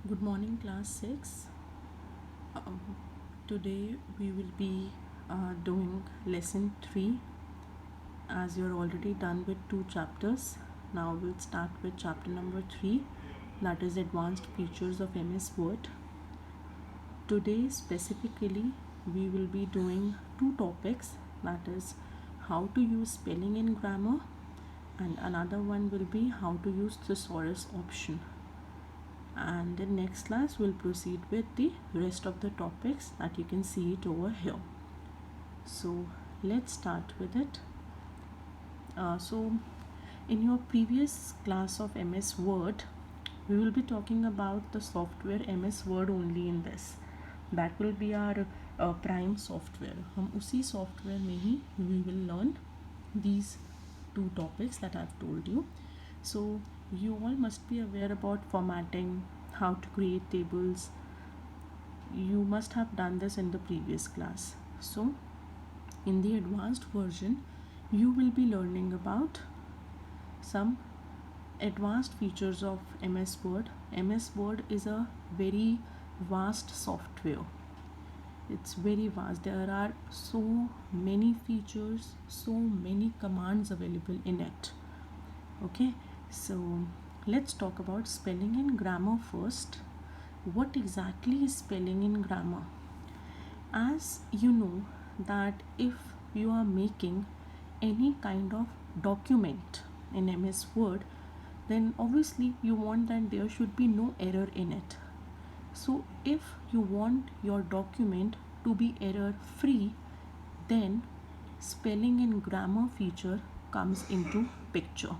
Good morning, class 6. Um, Today we will be doing lesson 3 as you're already done with 2 chapters. Now we'll start with chapter number 3, that is Advanced Features of MS Word. Today specifically we will be doing 2 topics, that is how to use spelling in grammar, and another one will be how to use thesaurus option. And in next class we'll proceed with the rest of the topics that you can see it over here. So let's start with it. So in your previous class of MS Word, we will be talking about the software MS Word only in this. That will be our prime software. हम उसी software में ही we will learn these 2 topics that I've told you. So you all must be aware about formatting, how to create tables. You must have done this in the previous class. So in the advanced version you will be learning about some advanced features of MS Word. MS Word is a very vast software. It's very vast. There are so many features, so many commands available in it. Okay, so let's talk about spelling and grammar first. What exactly is spelling in grammar? As you know that if you are making any kind of document in MS Word, then obviously you want that there should be no error in it. So if you want your document to be error free, then spelling and grammar feature comes into picture.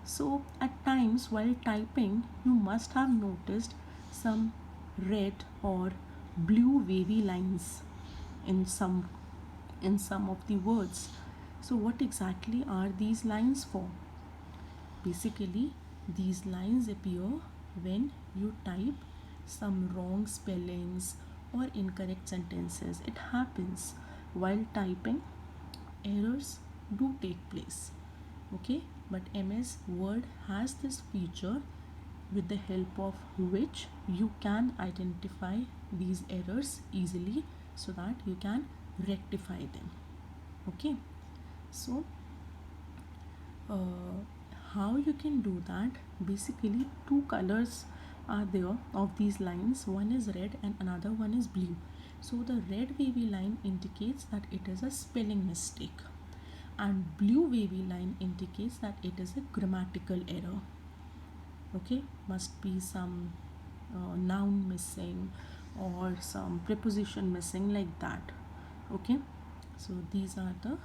So at times while typing you must have noticed some red or blue wavy lines in some of the words. So what exactly are these lines for? Basically these lines appear when you type some wrong spellings or incorrect sentences. It happens while typing, errors do take place. Okay, but MS Word has this feature with the help of which you can identify these errors easily so that you can rectify them. Okay, so how you can do that? Basically 2 colors are there of these lines. One is red and another one is blue. So the red wavy line indicates that it is a spelling mistake, and blue wavy line indicates that it is a grammatical error. Okay, must be some noun missing or some preposition missing, like that. Okay, so these are the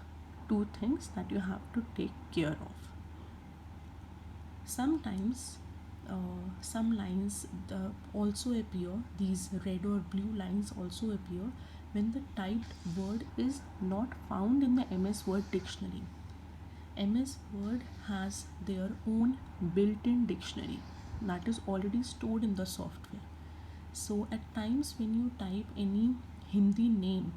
2 things that you have to take care of. Sometimes some lines also appear, these red or blue lines also appear when the typed word is not found in the MS Word dictionary. MS Word has their own built-in dictionary that is already stored in the software. So at times when you type any Hindi name,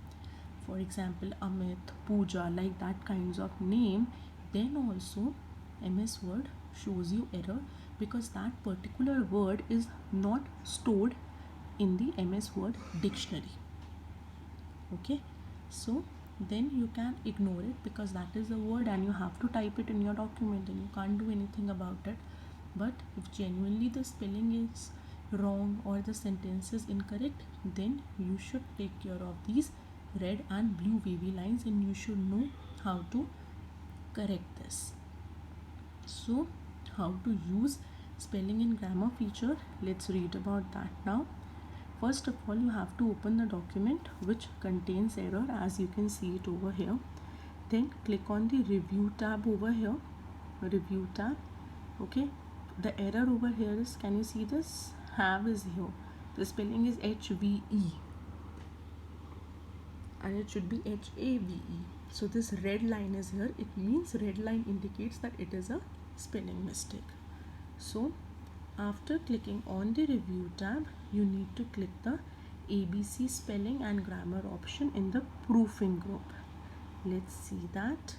for example Amit, Pooja, like that kinds of name, then also MS Word shows you error because that particular word is not stored in the MS Word dictionary. Okay, so then you can ignore it because that is a word and you have to type it in your document and you can't do anything about it. But if genuinely the spelling is wrong or the sentence is incorrect, then you should take care of these red and blue wavy lines and you should know how to correct this. So how to use spelling and grammar feature, let's read about that now. First of all, you have to open the document which contains error, as you can see it over here. Then click on the review tab over here, review tab. Okay, the error over here is, can you see this? Have is here, the spelling is HVE and it should be HAVE. So this red line is here, it means red line indicates that it is a spelling mistake. So after clicking on the review tab, you need to click the ABC spelling and grammar option in the proofing group. Let's see that.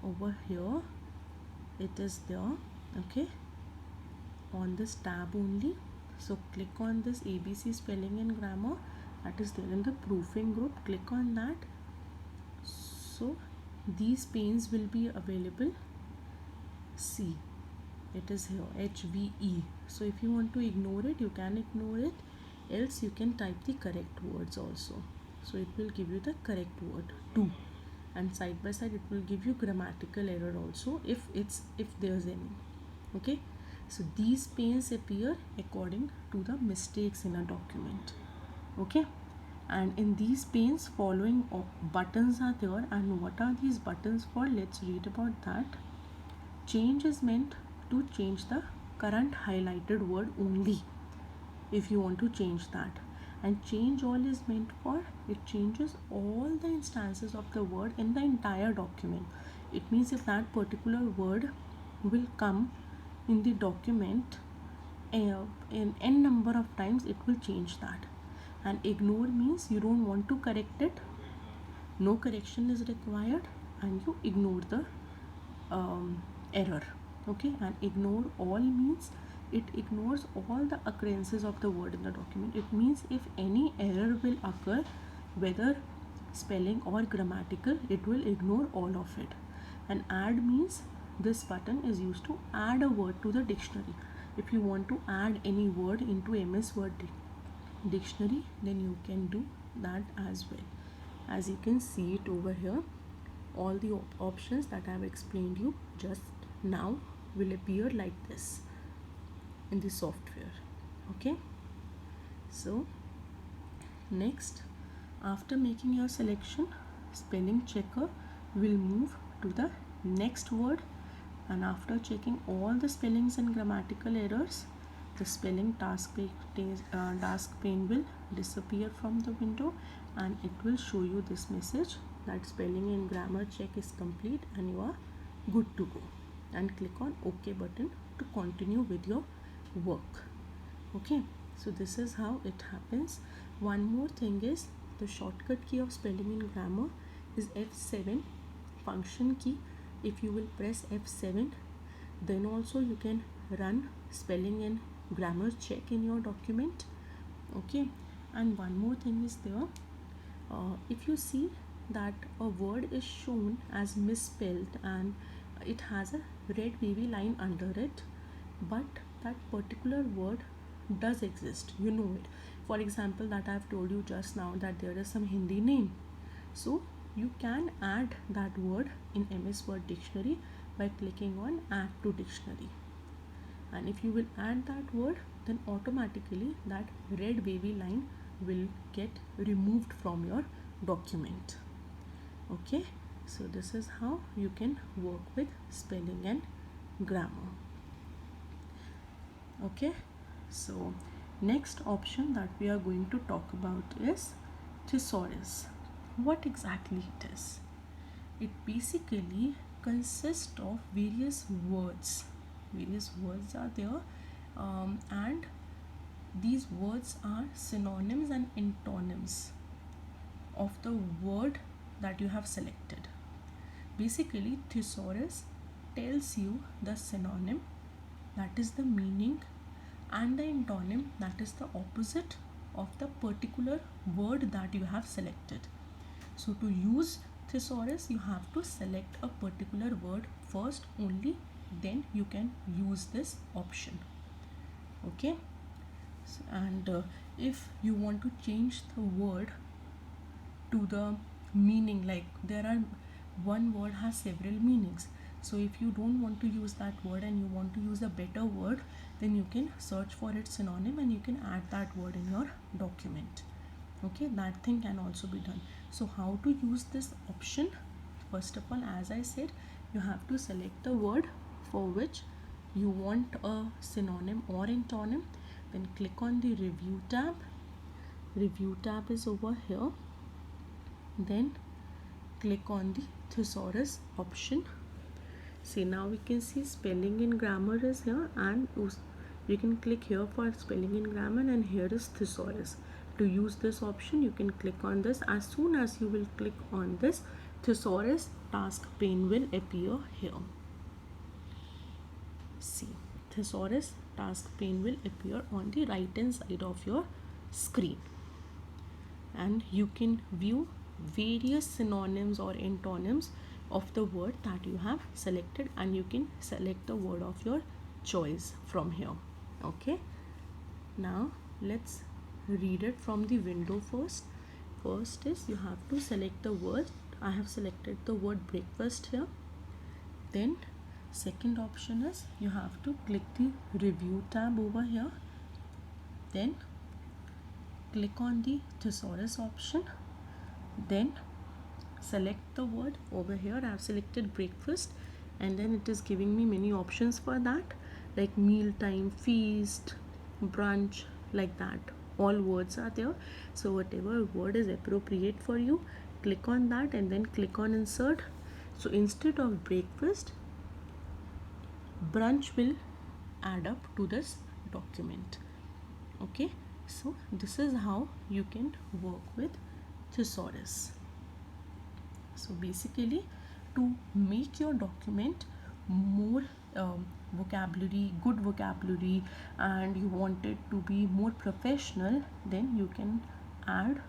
Over here it is there. Okay, on this tab only. So click on this ABC spelling and grammar that is there in the proofing group. Click on that. So these panes will be available. See, it is here, HVE. So if you want to ignore it, you can ignore it, else you can type the correct words also. So it will give you the correct word too, and side by side it will give you grammatical error also if there's any. Okay, so these panes appear according to the mistakes in a document. Okay, and in these panes following buttons are there, and what are these buttons for? Let's read about that. Change is meant to change the current highlighted word only if you want to change that, and change all is meant for it changes all the instances of the word in the entire document. It means if that particular word will come in the document in n number of times, it will change that. And ignore means you don't want to correct it, no correction is required, and you ignore the error. Okay, and ignore all means it ignores all the occurrences of the word in the document. It means if any error will occur, whether spelling or grammatical, it will ignore all of it. And add means this button is used to add a word to the dictionary. If you want to add any word into MS Word dictionary, then you can do that as well. As you can see it over here, all the options that I have explained you just now will appear like this in the software. Okay, so next, after making your selection, spelling checker will move to the next word, and after checking all the spellings and grammatical errors, the spelling task pane will disappear from the window, and it will show you this message that spelling and grammar check is complete and you are good to go, and click on OK button to continue with your work. Okay, so this is how it happens. One more thing is the shortcut key of spelling and grammar is F7 function key. If you will press F7, then also you can run spelling and grammar check in your document. Okay, and one more thing is there, if you see that a word is shown as misspelled and it has a red wavy line under it, but that particular word does exist, you know it. For example, that I have told you just now that there is some Hindi name, so you can add that word in MS Word dictionary by clicking on add to dictionary, and if you will add that word, then automatically that red wavy line will get removed from your document. Okay, so this is how you can work with spelling and grammar. Okay, so next option that we are going to talk about is thesaurus. What exactly it is? It basically consists of various words. Various words are there, and these words are synonyms and antonyms of the word that you have selected. Basically, thesaurus tells you the synonym, that is the meaning, and the antonym, that is the opposite of the particular word that you have selected. So to use thesaurus, you have to select a particular word first, only then you can use this option. Okay, so, and if you want to change the word to the meaning, like there are one word has several meanings, so if you don't want to use that word and you want to use a better word, then you can search for its synonym and you can add that word in your document. Okay, that thing can also be done. So how to use this option? First of all, as I said, you have to select the word for which you want a synonym or antonym, then click on the review tab. Review tab is over here, then click on the thesaurus option. See, now we can see spelling and grammar is here, and you can click here for spelling and grammar, and here is thesaurus. To use this option, you can click on this. As soon as you will click on this, thesaurus task pane will appear here. See, thesaurus task pane will appear on the right hand side of your screen, and you can view various synonyms or antonyms of the word that you have selected, and you can select the word of your choice from here. Okay, now let's read it from the window first. First is you have to select the word. I have selected the word breakfast here. Then second option is you have to click the review tab over here. Then click on the thesaurus option. Then select the word over here. I have selected breakfast, and then it is giving me many options for that, like meal time, feast, brunch, like that. All words are there, so whatever word is appropriate for you, click on that and then click on insert. So instead of breakfast, brunch will add up to this document. Okay, so this is how you can work with thesaurus. So basically, to make your document more good vocabulary, and you want it to be more professional, then you can add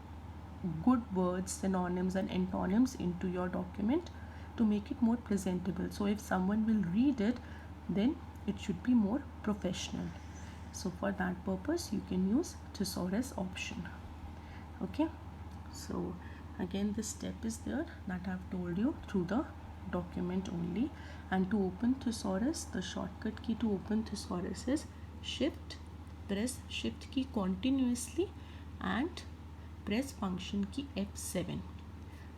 good words, synonyms and antonyms into your document to make it more presentable. So if someone will read it, then it should be more professional. So for that purpose, you can use thesaurus option. Okay, so again this step is there that I have told you through the document only. And to open thesaurus, the shortcut key to open thesaurus is shift. Press shift key continuously and press function key F7.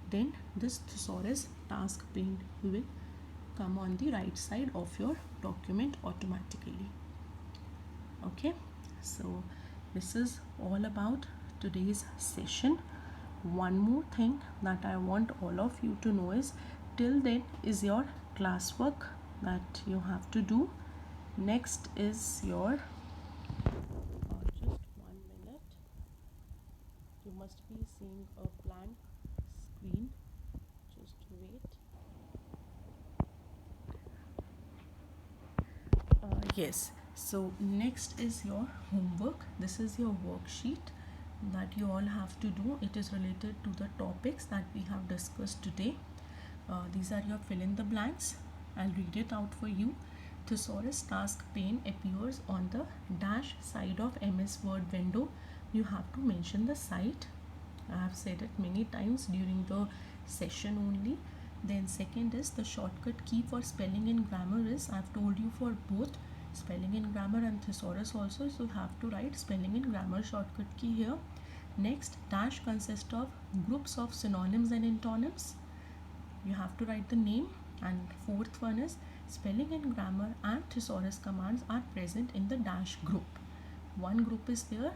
Then this thesaurus task pane will come on the right side of your document automatically. Okay, so this is all about today's session. One more thing that I want all of you to know is, till then is your classwork that you have to do. Next is your just 1 minute. You must be seeing a blank screen. Just wait. Yes, so next is your homework. This is your worksheet that you all have to do. It is related to the topics that we have discussed today. These are your fill in the blanks. I'll read it out for you. Thesaurus task pane appears on the dash side of MS Word window. You have to mention the site. I have said it many times during the session only. Then second is the shortcut key for spelling and grammar is, I have told you for both spelling and grammar and thesaurus also, so you have to write spelling and grammar shortcut key here. Next, dash consists of groups of synonyms and antonyms. You have to write the name. And fourth one is spelling and grammar and thesaurus commands are present in the dash group. One group is there.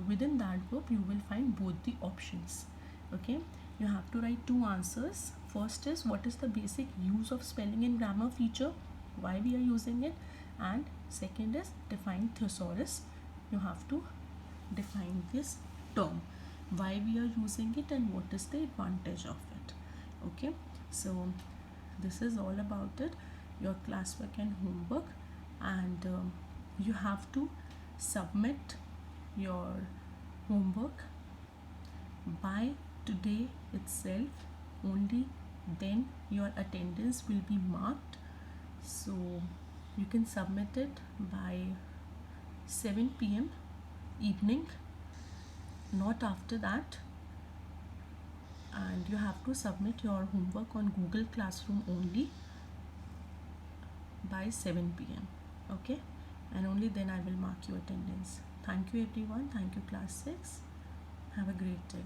Within that group you will find both the options. Okay, you have to write two answers. First is what is the basic use of spelling and grammar feature, why we are using it, and second is define thesaurus. You have to define this term, why we are using it and what is the advantage of it. Okay, so this is all about it, your classwork and homework. And you have to submit your homework by today itself, only then your attendance will be marked. So you can submit it by 7 p.m. evening, not after that. And you have to submit your homework on Google Classroom only by 7 p.m. Okay, and only then I will mark your attendance. Thank you everyone. Thank you class 6. Have a great day.